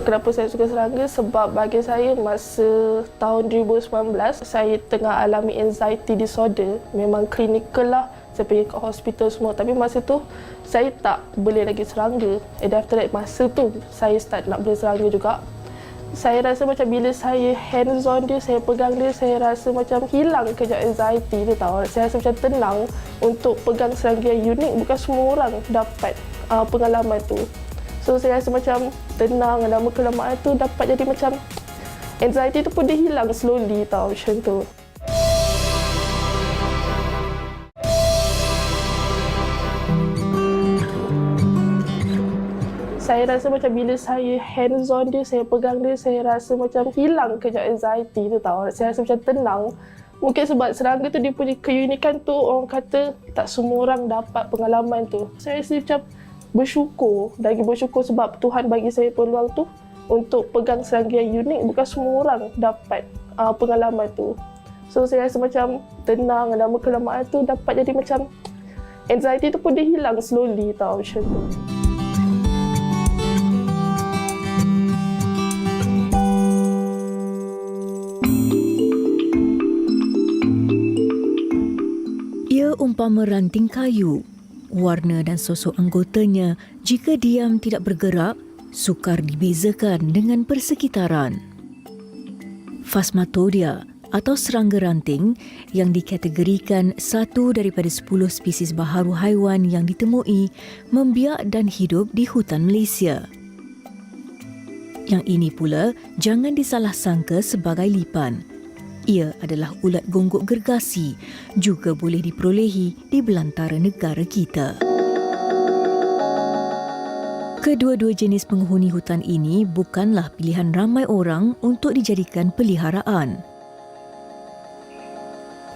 Kenapa saya suka serangga? Sebab bagi saya masa tahun 2019 saya tengah alami anxiety disorder. Memang klinikal lah. Saya pergi ke hospital semua. Tapi masa tu saya tak beli lagi serangga. And after that masa tu saya start nak beli serangga juga. Saya rasa macam bila saya hands on dia, saya pegang dia, saya rasa macam hilang kejap anxiety tu tau. Saya rasa macam tenang untuk pegang serangga yang unik. Bukan semua orang dapat pengalaman tu. So saya rasa macam tenang, lama kelamaan tu dapat jadi macam anxiety tu pun dia hilang slowly tau, macam tu. Saya rasa macam bila saya hands on dia, saya pegang dia, saya rasa macam hilang kejap anxiety tu tau. Saya rasa macam tenang. Mungkin sebab serangga tu dia punya keunikan tu, orang kata tak semua orang dapat pengalaman tu. Saya rasa macam bersyukur, lagi bersyukur sebab Tuhan bagi saya peluang tu untuk pegang serangga yang unik. Bukan semua orang dapat pengalaman tu. So saya rasa macam tenang, lama kelamaan tu dapat jadi macam anxiety tu pun dia hilang slowly tau, macam tu. Ia umpama ranting kayu. Warna dan sosok anggotanya jika diam tidak bergerak, sukar dibezakan dengan persekitaran. Phasmatodea atau serangga ranting yang dikategorikan satu daripada 10 spesies baharu haiwan yang ditemui membiak dan hidup di hutan Malaysia. Yang ini pula jangan disalah sangka sebagai lipan. Ia adalah ulat gonggok gergasi, juga boleh diperolehi di belantara negara kita. Kedua-dua jenis penghuni hutan ini bukanlah pilihan ramai orang untuk dijadikan peliharaan.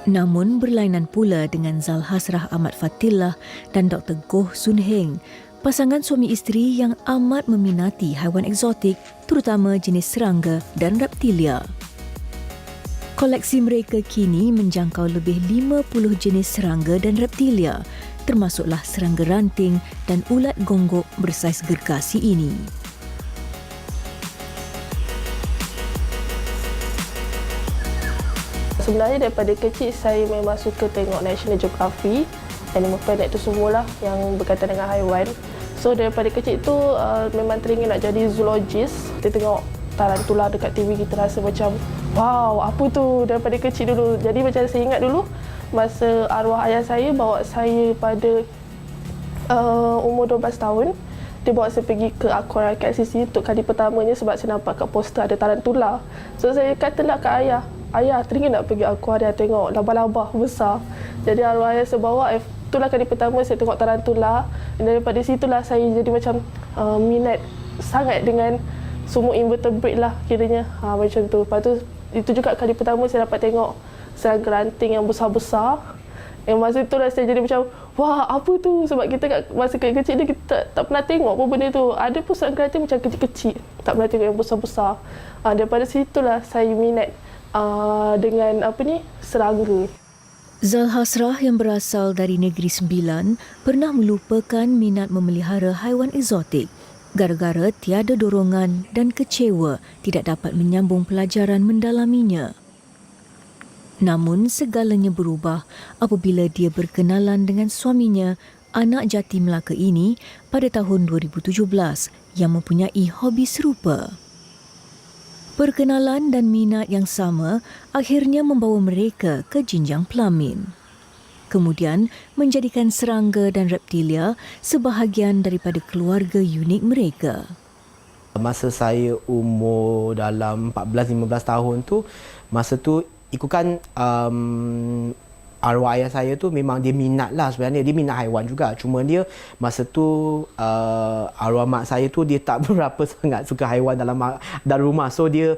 Namun berlainan pula dengan Zalhasrah Ahmad Fatillah dan Dr. Goh Sun Heng, pasangan suami isteri yang amat meminati haiwan eksotik, terutama jenis serangga dan reptilia. Koleksi mereka kini menjangkau lebih 50 jenis serangga dan reptilia, termasuklah serangga ranting dan ulat gonggok bersaiz gergasi ini. Sebenarnya daripada kecil saya memang suka tengok National Geography, Animal Planet tu semualah yang berkaitan dengan haiwan. So daripada kecil tu memang teringin nak jadi zoologist. Kita tengok tarantula dekat TV, kita rasa macam wow, apa tu daripada kecil dulu. Jadi macam saya ingat dulu masa arwah ayah saya bawa saya pada umur 12 tahun. Dia bawa saya pergi ke Aquarium KLCC untuk kali pertamanya sebab saya nampak kat poster ada tarantula. So saya katalah kat ayah, ayah teringin nak pergi Aquarium tengok laba-laba besar. Jadi arwah ayah saya bawa, itulah kali pertama saya tengok tarantula. Dan daripada situlah saya jadi macam minat sangat dengan semua invertebrate lah kiranya, macam tu. Lepas tu itu juga kali pertama saya dapat tengok serangga ranting yang besar-besar. Yang masa itulah saya jadi macam wah, apa tu? Sebab kita kat masa kecil ni kita tak pernah tengok pun benda tu. Ada pun serangga ranting macam kecil-kecil, tak pernah tengok yang besar-besar. Daripada situlah saya minat dengan serangga. Zalhasrah yang berasal dari Negeri Sembilan pernah melupakan minat memelihara haiwan eksotik gara-gara tiada dorongan dan kecewa tidak dapat menyambung pelajaran mendalaminya. Namun segalanya berubah apabila dia berkenalan dengan suaminya, anak jati Melaka ini pada tahun 2017 yang mempunyai hobi serupa. Perkenalan dan minat yang sama akhirnya membawa mereka ke jenjang pelamin. Kemudian menjadikan serangga dan reptilia sebahagian daripada keluarga unik mereka. Masa saya umur dalam 14-15 tahun tu, masa tu ikutkan arwah ayah saya tu memang dia minat lah sebenarnya. Dia minat haiwan juga. Cuma dia masa tu arwah mak saya tu dia tak berapa sangat suka haiwan dalam rumah. So dia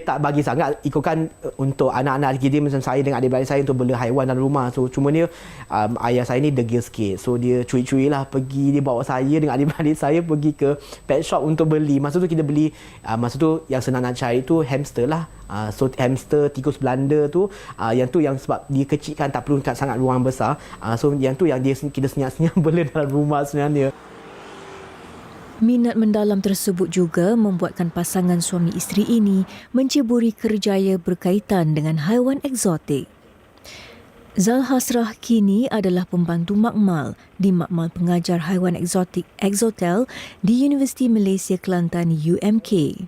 tak bagi sangat ikutkan untuk anak-anak dia macam saya dengan adik-beradik saya untuk bela haiwan dalam rumah. So cuma dia ayah saya ni degil sikit. So dia curi-curi lah pergi, dia bawa saya dengan adik-beradik saya pergi ke pet shop untuk beli. Masa tu kita beli, masa tu yang senang nak cari tu hamster lah. So hamster, tikus Belanda tu, yang tu yang sebab dia kecil kan tak perlu sangat ruang besar. So yang tu yang kita senyap-senyap bela dalam rumah sebenarnya. Minat mendalam tersebut juga membuatkan pasangan suami isteri ini menceburi kerjaya berkaitan dengan haiwan eksotik. Zal Hasrah kini adalah pembantu makmal di Makmal Pengajar Haiwan Eksotik Exotel di Universiti Malaysia Kelantan UMK.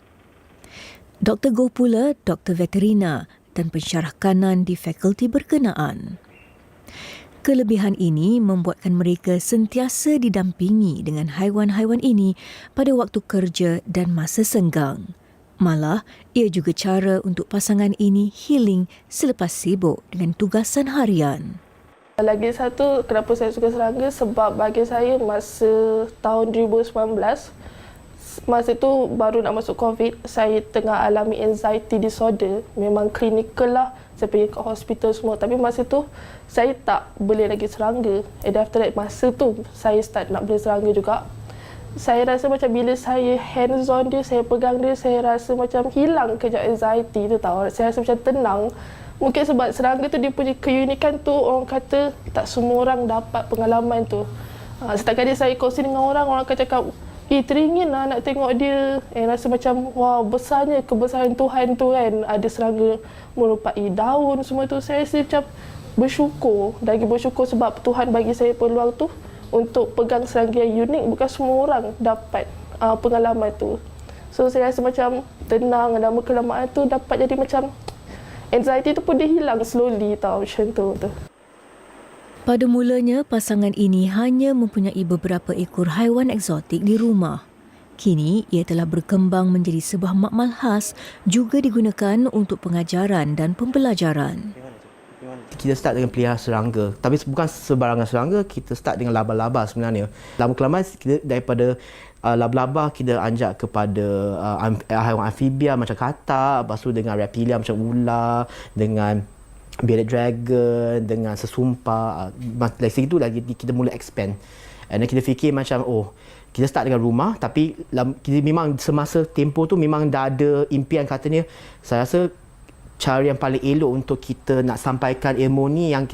Dr. Goh pula Doktor Veterina dan pensyarah kanan di fakulti berkenaan. Kelebihan ini membuatkan mereka sentiasa didampingi dengan haiwan-haiwan ini pada waktu kerja dan masa senggang. Malah, ia juga cara untuk pasangan ini healing selepas sibuk dengan tugasan harian. Lagi satu, kenapa saya suka serangga? Sebab bagi saya masa tahun 2019, masa itu baru nak masuk COVID, saya tengah alami anxiety disorder. Memang klinikal lah, saya pergi ke hospital semua. Tapi masa tu, saya tak beli lagi serangga. And after that, masa tu, saya start nak beli serangga juga. Saya rasa macam bila saya hands on dia, saya pegang dia, saya rasa macam hilang kejap anxiety tu tau. Saya rasa macam tenang. Mungkin sebab serangga tu dia punya keunikan tu, orang kata tak semua orang dapat pengalaman tu. Setiap kali saya kongsi dengan orang akan cakap, teringin lah nak tengok dia. Rasa macam, wow, besarnya kebesaran Tuhan tu kan. Ada serangga merupai daun semua tu. Saya rasa macam bersyukur. Lagi bersyukur sebab Tuhan bagi saya peluang tu untuk pegang serangga yang unik. Bukan semua orang dapat pengalaman tu. So saya rasa macam tenang, lama kelamaan tu dapat jadi macam anxiety tu pun dia hilang slowly tau, macam tu. Pada mulanya, pasangan ini hanya mempunyai beberapa ekor haiwan eksotik di rumah. Kini, ia telah berkembang menjadi sebuah makmal khas juga digunakan untuk pengajaran dan pembelajaran. Kita start dengan pelihara serangga. Tapi bukan sebarangan serangga, kita start dengan laba-laba sebenarnya. Lama kelamaan kita daripada laba-laba kita anjak kepada haiwan amfibia macam katak, lepas tu dengan reptilia macam ular, dengan bearded dragon, dengan sesumpa. Dari situ lagi kita mula expand. And then kita fikir macam, kita start dengan rumah, tapi kita memang semasa tempoh tu memang dah ada impian katanya, saya rasa cara yang paling elok untuk kita nak sampaikan ilmu ni yang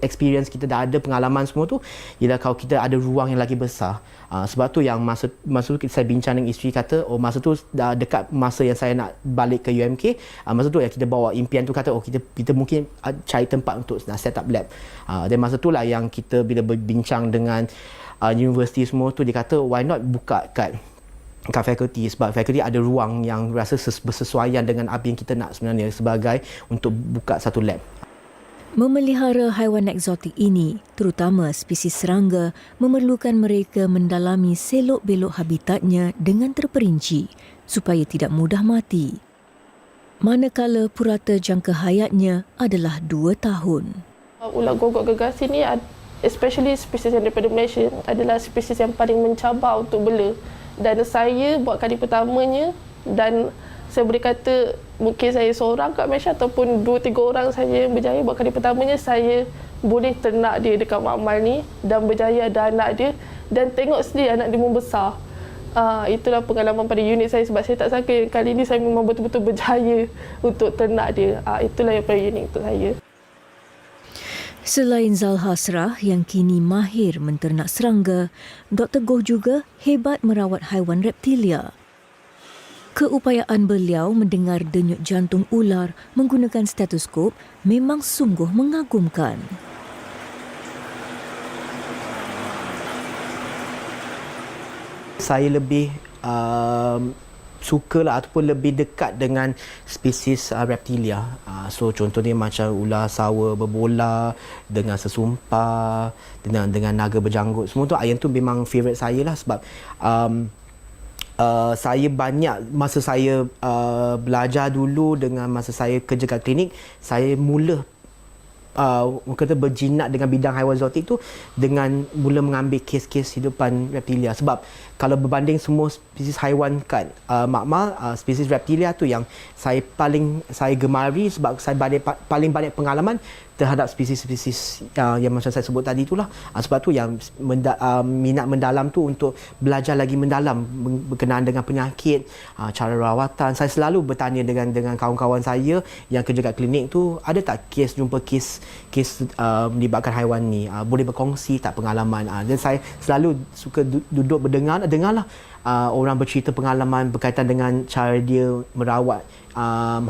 experience kita dah ada, pengalaman semua tu, ialah kalau kita ada ruang yang lagi besar. Sebab tu yang masa tu saya bincang dengan isteri, kata masa tu dah dekat masa yang saya nak balik ke UMK, masa tu yang kita bawa impian tu, kata kita mungkin cari tempat untuk nak set up lab. Dan masa tu lah yang kita bila berbincang dengan universiti semua tu, dia kata why not buka kat fakulti, sebab fakulti ada ruang yang rasa bersesuaian dengan apa yang kita nak sebenarnya sebagai untuk buka satu lab. Memelihara haiwan eksotik ini, terutama spesies serangga, memerlukan mereka mendalami selok-belok habitatnya dengan terperinci supaya tidak mudah mati. Manakala purata jangka hayatnya adalah 2 tahun. Ular gogok gergasi ni, especially spesies yang daripada Malaysia, adalah spesies yang paling mencabar untuk bela. Dan saya buat kali pertamanya, dan saya boleh kata mungkin saya seorang kat Malaysia ataupun 2-3 orang saja yang berjaya buat kali pertamanya, saya boleh ternak dia dekat makmal ni dan berjaya ada anak dia dan tengok sendiri anak dia membesar. Itulah pengalaman pada unit saya, sebab saya tak sangka kali ni saya memang betul-betul berjaya untuk ternak dia. Itulah yang paling unik untuk saya. Selain Zal Hasrah yang kini mahir menternak serangga, Dr. Goh juga hebat merawat haiwan reptilia. Keupayaan beliau mendengar denyut jantung ular menggunakan stetoskop memang sungguh mengagumkan. Saya lebih sukalah ataupun lebih dekat dengan spesies reptilia. So contohnya macam ular sawa berbola, dengan sesumpa, dengan naga berjanggut. Semua tu yang tu memang favourite saya lah, sebab saya banyak masa saya belajar dulu dengan masa saya kerja kat klinik, saya mula kata berjinak dengan bidang haiwan eksotik tu dengan mula mengambil kes-kes hidupan reptilia. Sebab kalau berbanding semua spesies haiwan kat makmal, spesies reptilia tu yang saya gemari, sebab saya paling banyak pengalaman terhadap spesies-spesies yang macam saya sebut tadi itulah. Sebab tu yang minat mendalam tu untuk belajar lagi mendalam berkenaan dengan penyakit, cara rawatan. Saya selalu bertanya dengan kawan-kawan saya yang kerja kat klinik tu, ada tak jumpa kes melibatkan haiwan ni, boleh berkongsi tak pengalaman. Dan saya selalu suka duduk dengarlah orang bercerita pengalaman berkaitan dengan cara dia merawat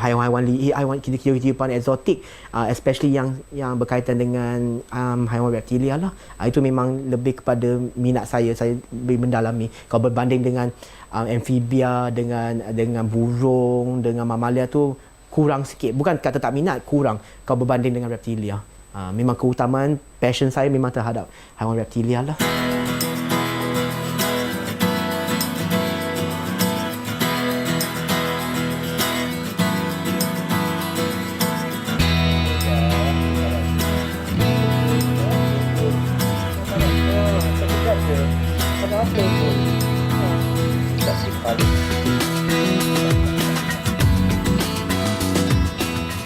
haiwan kehidupan eksotik, especially yang berkaitan dengan haiwan reptilia lah. Itu memang lebih kepada minat saya lebih mendalami. Kalau berbanding dengan amfibia, dengan burung, dengan mamalia tu kurang sikit. Bukan kata tak minat, kurang kalau berbanding dengan reptilia. Memang keutamaan passion saya memang terhadap haiwan reptilia lah.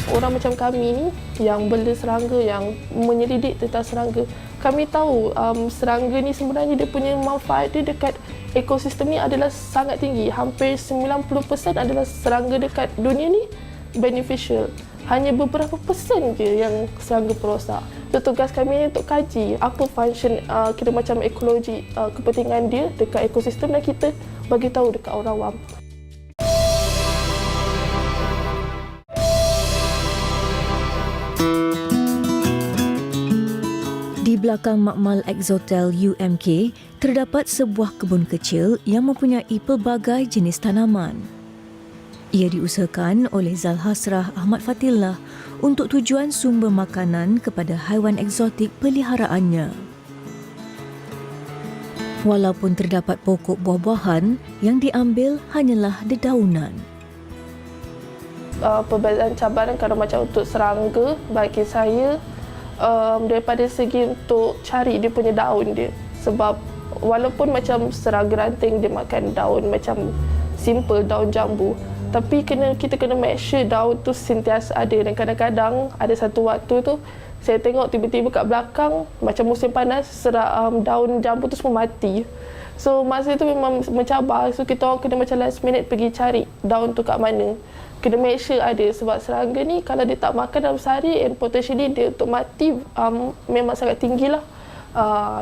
Orang macam kami ni yang bela serangga, yang menyelidik tentang serangga, kami tahu serangga ni sebenarnya dia punya manfaat dia dekat ekosistem ni adalah sangat tinggi. Hampir 90% adalah serangga dekat dunia ni beneficial. Hanya beberapa persen je yang serangga perosak. So, tugas kami ni untuk kaji apa function kira macam ekologi, kepentingan dia dekat ekosistem, dan kita bagi tahu dekat orang awam. Di belakang Makmal Exotel UMK, terdapat sebuah kebun kecil yang mempunyai pelbagai jenis tanaman. Ia diusahakan oleh Zalhasrah Ahmad Fatillah untuk tujuan sumber makanan kepada haiwan eksotik peliharaannya. Walaupun terdapat pokok buah-buahan, yang diambil hanyalah dedaunan. Perbezaan cabaran kalau macam untuk serangga bagi saya, daripada segi untuk cari dia punya daun dia. Sebab walaupun macam serangga ranting dia makan daun macam simple, daun jambu, tapi kita kena make sure daun tu sentiasa ada. Dan kadang-kadang ada satu waktu tu saya tengok tiba-tiba kat belakang macam musim panas daun jambu tu semua mati. So masa tu memang mencabar. So kita orang kena macam last minute pergi cari daun tu kat mana. Kena make sure ada, sebab serangga ni kalau dia tak makan dalam sehari, and potentially dia untuk mati memang sangat tinggi lah.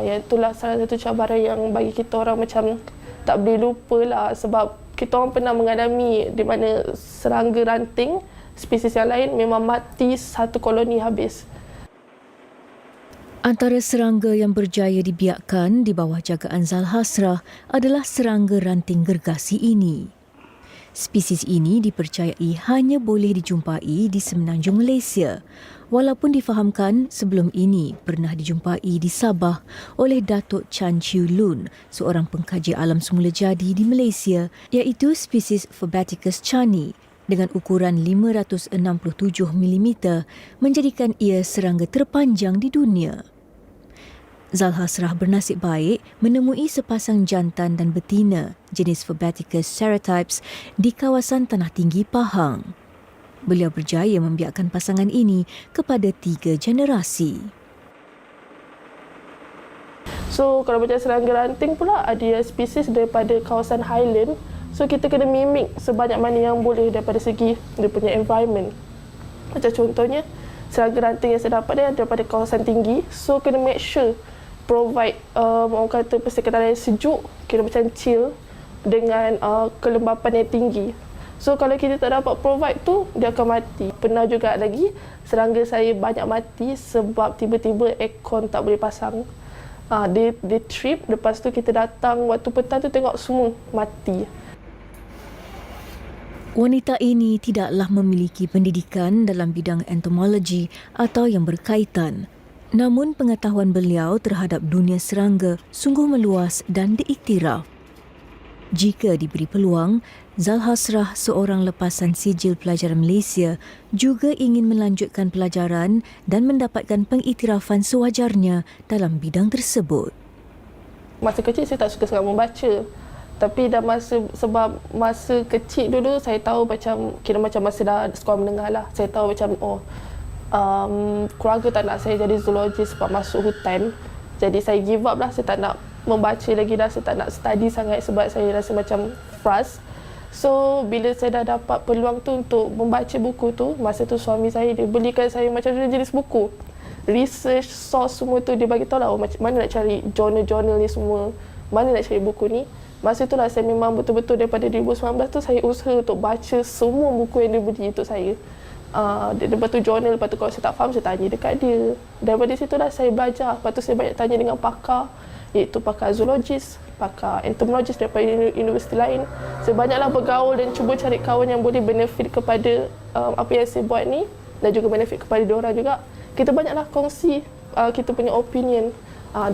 Yang itulah salah satu cabaran yang bagi kita orang macam tak boleh lupa lah, sebab kita orang pernah mengalami di mana serangga ranting spesies yang lain memang mati satu koloni habis. Antara serangga yang berjaya dibiakkan di bawah jagaan Zalhasrah adalah serangga ranting gergasi ini. Spesies ini dipercayai hanya boleh dijumpai di semenanjung Malaysia, walaupun difahamkan sebelum ini pernah dijumpai di Sabah oleh Datuk Chan Chiu Lun, seorang pengkaji alam semula jadi di Malaysia, iaitu spesies Fabaticus chani dengan ukuran 567 mm, menjadikan ia serangga terpanjang di dunia. Zalhasrah bernasib baik menemui sepasang jantan dan betina jenis Fabaticus ceratipes di kawasan Tanah Tinggi Pahang. Beliau berjaya membiakkan pasangan ini kepada 3 generasi. So kalau macam serangga ranting pula ada spesies daripada kawasan highland. So kita kena mimik sebanyak mana yang boleh daripada segi dia punya environment. Macam contohnya serangga ranting yang saya dapat dia daripada kawasan tinggi. So kena make sure provide orang kata persekitaran yang sejuk, kira macam chill, dengan kelembapan yang tinggi. So kalau kita tak dapat provide tu, dia akan mati. Pernah juga lagi serangga saya banyak mati sebab tiba-tiba aircon tak boleh pasang. Dia trip, lepas tu kita datang waktu petang tu tengok semua mati. Wanita ini tidaklah memiliki pendidikan dalam bidang entomologi atau yang berkaitan. Namun pengetahuan beliau terhadap dunia serangga sungguh meluas dan diiktiraf. Jika diberi peluang, Zalhasrah, seorang lepasan sijil pelajaran Malaysia, juga ingin melanjutkan pelajaran dan mendapatkan pengiktirafan sewajarnya dalam bidang tersebut. Masa kecil saya tak suka sangat membaca. Tapi dah sebab masa kecil dulu saya tahu macam, kira macam masa dah sekolah menengah lah, saya tahu macam keluarga tak nak saya jadi zoologist sebab masuk hutan. Jadi saya give up lah, saya tak nak membaca lagi dah, saya tak nak study sangat sebab saya rasa macam frust. So bila saya dah dapat peluang tu untuk membaca buku tu, masa tu suami saya dia belikan saya macam jenis buku, research source semua tu, dia bagi tahu lah macam mana nak cari journal-journal ni semua, mana nak cari buku ni. Masa itulah saya memang betul-betul daripada 2019 tu saya usaha untuk baca semua buku yang dia beli untuk saya. Lepas tu jurnal, lepas tu kalau saya tak faham saya tanya dekat dia. Daripada situlah saya belajar. Lepas tu saya banyak tanya dengan pakar, iaitu pakar zoologis, pakar entomologis daripada universiti lain. Saya banyaklah bergaul dan cuba cari kawan yang boleh benefit kepada apa yang saya buat ni dan juga benefit kepada diorang juga. Kita banyaklah kongsi kita punya opinion.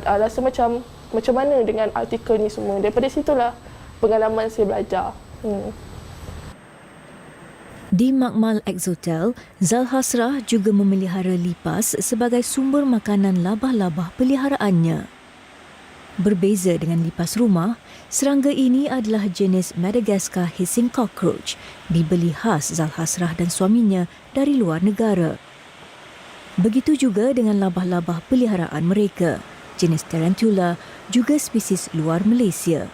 Rasa macam mana dengan artikel ni semua. Daripada situlah pengalaman saya belajar. Di Makmal Exotel, Zalhasrah juga memelihara lipas sebagai sumber makanan labah-labah peliharaannya. Berbeza dengan lipas rumah, serangga ini adalah jenis Madagascar hissing cockroach, dibeli khas Zalhasrah dan suaminya dari luar negara. Begitu juga dengan labah-labah peliharaan mereka, jenis tarantula, juga spesies luar Malaysia.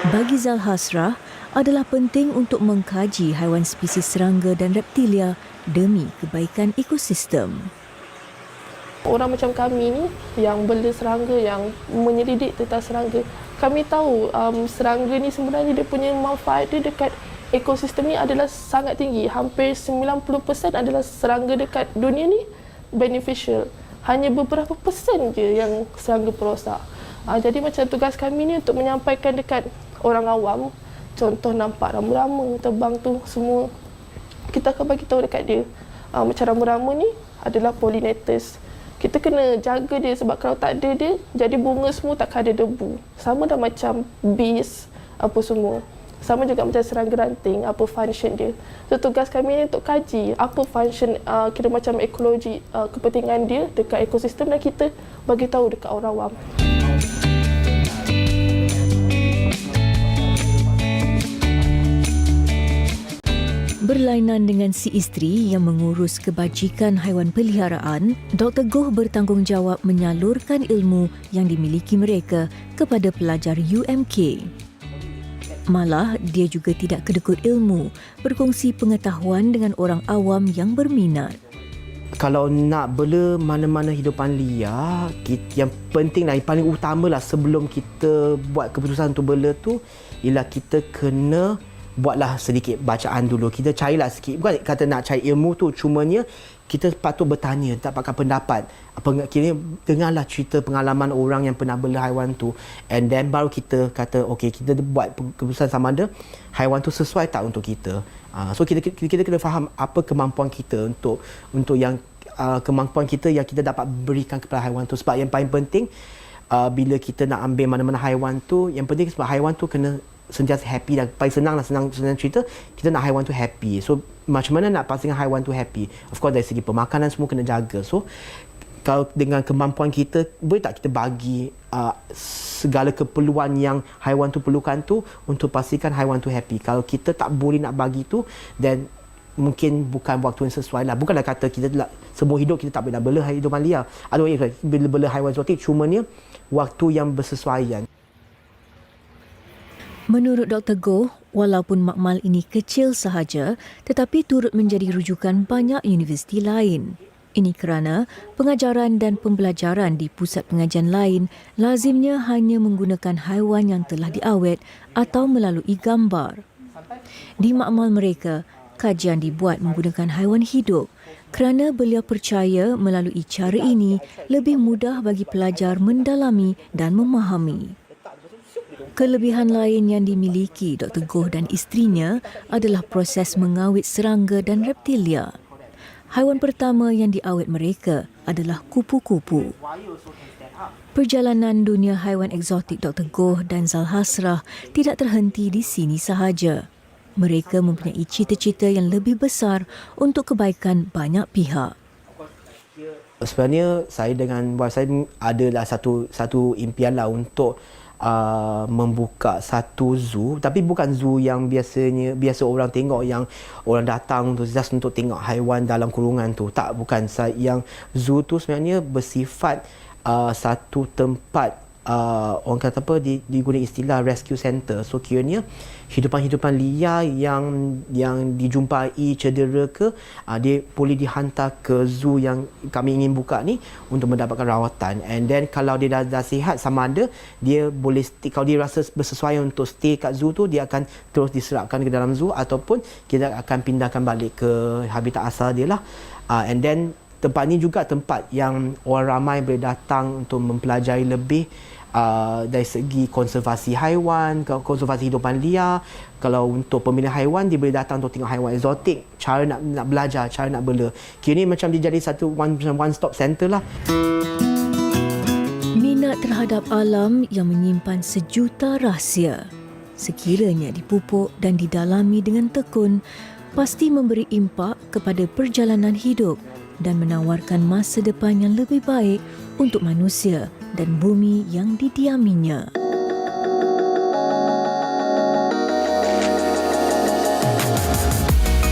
Bagi Zalhasrah, adalah penting untuk mengkaji haiwan spesies serangga dan reptilia demi kebaikan ekosistem. Orang macam kami ni yang bela serangga, yang menyelidik tentang serangga, kami tahu serangga ni sebenarnya dia punya manfaat dia dekat ekosistem ni adalah sangat tinggi. Hampir 90% adalah serangga dekat dunia ni beneficial. Hanya beberapa persen je yang serangga perosak. Jadi macam tugas kami ni untuk menyampaikan dekat orang awam, contoh nampak rama-rama terbang tu semua, kita akan bagi tahu dekat dia. Macam rama-rama ni adalah pollinators. Kita kena jaga dia sebab kalau tak ada dia, jadi bunga semua takkan ada debu. Sama dah macam bees, apa semua. Sama juga macam serangga ranting, apa function dia. So tugas kami ni untuk kaji apa function kira macam ekologi, kepentingan dia dekat ekosistem dan kita bagi tahu dekat orang awam. Berlainan dengan si isteri yang mengurus kebajikan haiwan peliharaan, Dr. Goh bertanggungjawab menyalurkan ilmu yang dimiliki mereka kepada pelajar UMK. Malah, dia juga tidak kedekut ilmu, berkongsi pengetahuan dengan orang awam yang berminat. Kalau nak bela mana-mana hidupan liar, yang penting lah, yang paling utama lah sebelum kita buat keputusan untuk bela tu, ialah kita kena buatlah sedikit bacaan dulu. Kita carilah sikit. Bukan kata nak cari ilmu tu, cumanya kita patut bertanya, dapatkan pendapat. Kira dengarlah cerita pengalaman orang yang pernah bela haiwan tu, and then baru kita kata okey, kita buat keputusan sama ada haiwan tu sesuai tak untuk kita. So kita kena faham apa kemampuan kita untuk yang kemampuan kita yang kita dapat berikan kepada haiwan tu. Sebab yang paling penting bila kita nak ambil mana-mana haiwan tu, yang penting sebab haiwan tu kena sentiasa happy. Dan paling senang cerita, kita nak haiwan tu happy. So macam mana nak pastikan haiwan tu happy? Of course dari segi pemakanan semua kena jaga. So kalau dengan kemampuan kita, boleh tak kita bagi segala keperluan yang haiwan tu perlukan tu untuk pastikan haiwan tu happy. Kalau kita tak boleh nak bagi tu, then mungkin bukan waktu yang sesuai lah. Bukanlah kata kita semua hidup kita tak boleh nak bela hidupan liar. Bela haiwan eksotik, cumanya waktu yang bersesuaian. Menurut Dr. Goh, walaupun makmal ini kecil sahaja, tetapi turut menjadi rujukan banyak universiti lain. Ini kerana pengajaran dan pembelajaran di pusat pengajian lain lazimnya hanya menggunakan haiwan yang telah diawet atau melalui gambar. Di makmal mereka, kajian dibuat menggunakan haiwan hidup kerana beliau percaya melalui cara ini lebih mudah bagi pelajar mendalami dan memahami. Kelebihan lain yang dimiliki Dr. Goh dan isterinya adalah proses mengawet serangga dan reptilia. Haiwan pertama yang diawet mereka adalah kupu-kupu. Perjalanan dunia haiwan eksotik Dr. Goh dan Zalhasrah tidak terhenti di sini sahaja. Mereka mempunyai cita-cita yang lebih besar untuk kebaikan banyak pihak. Sebenarnya saya dengan wife saya adalah satu impian lah untuk membuka satu zoo, tapi bukan zoo yang biasa orang tengok, yang orang datang just untuk tengok haiwan dalam kurungan tu. Tak, bukan. Yang zoo tu sebenarnya bersifat satu tempat orang kata apa, diguna istilah rescue center. So kiranya hidupan-hidupan liar yang dijumpai cedera ke, dia boleh dihantar ke zoo yang kami ingin buka ni untuk mendapatkan rawatan. And then kalau dia dah sihat, sama ada dia boleh stay, kalau dia rasa bersesuaian untuk stay kat zoo tu, dia akan terus diserapkan ke dalam zoo, ataupun kita akan pindahkan balik ke habitat asal dia lah. And then tempat ni juga tempat yang orang ramai boleh datang untuk mempelajari lebih dari segi konservasi haiwan, konservasi hidupan liar. Kalau untuk pemilihan haiwan, dia boleh datang untuk tengok haiwan eksotik, cara nak belajar, cara nak bela. Kini macam dia jadi satu one stop center lah. Minat terhadap alam yang menyimpan sejuta rahsia, sekiranya dipupuk dan didalami dengan tekun, pasti memberi impak kepada perjalanan hidup dan menawarkan masa depan yang lebih baik untuk manusia dan bumi yang didiaminya.